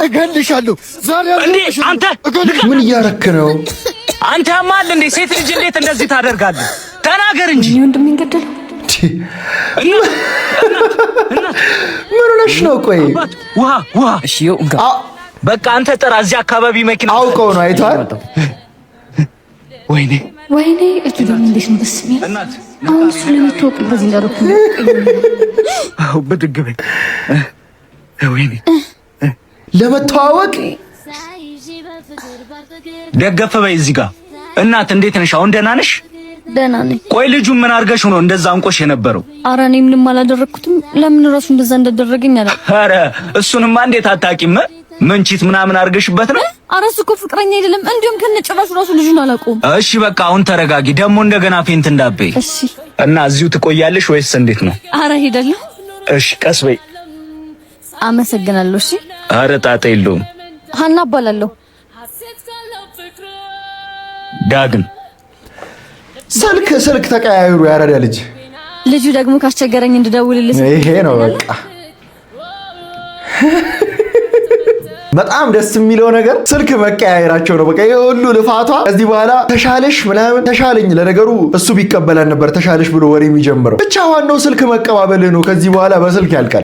እገልሻለሁ ዛሬ እንዴ አንተ ምን እያረክ ነው? አንተ ማል እንዴ ሴት ልጅ እንዴት እንደዚህ ታደርጋለህ? ተናገር እንጂ ወንድሜን ገደለው። ምን ሆነሽ ነው? ቆይ ውሃ እሺ በቃ አንተ ጥራ። እዚህ አካባቢ መኪና አውቀው ነው አይቷል። ወይኔ እቱ ደግሞ እንዴት ነው በስሜ አሁን ስለምትወቅ በዚህ እንዳደረኩ ብድግ በይ። ወይኔ ለመተዋወቅ ደገፈ በይ እዚህ ጋር። እናት እንዴት ነሽ? አሁን ደህና ነሽ? ደህና ነኝ። ቆይ ልጁ ምን አድርገሽ ነው እንደዛ አንቆሽ የነበረው? ኧረ እኔ ምንም አላደረኩትም። ለምን ራሱ እንደዛ እንዳደረገኝ አላውቅም። ኧረ እሱንማ እንዴት አታውቂም? መንቺት ምናምን አድርገሽበት ነው? ኧረ እሱ እኮ ፍቅረኛ አይደለም። እንዲሁም ከነጭራሹ ራሱ ልጁን አላውቀውም። እሺ በቃ አሁን ተረጋጊ። ደግሞ እንደገና ፌንት እንዳትበይ እሺ። እና እዚሁ ትቆያለሽ ወይስ እንዴት ነው? ኧረ ሄዳለሁ። እሺ ቀስ በይ። አመሰግናለሁ። እሺ። ኧረ ጣጣ የለውም። ሀና እባላለሁ። ዳግም ስልክ ተቀያይሩ ያረዳ ልጁ ደግሞ ካስቸገረኝ እንድደውልልህ። ይሄ ነው በቃ። በጣም ደስ የሚለው ነገር ስልክ መቀያየራቸው ነው። በቃ የሁሉ ልፋቷ ከዚህ በኋላ ተሻለሽ ምናምን ተሻለኝ። ለነገሩ እሱ ቢቀበላን ነበር ተሻለሽ ብሎ ወሬ የሚጀምረው። ብቻ ዋናው ስልክ መቀባበልህ ነው። ከዚህ በኋላ በስልክ ያልቃል።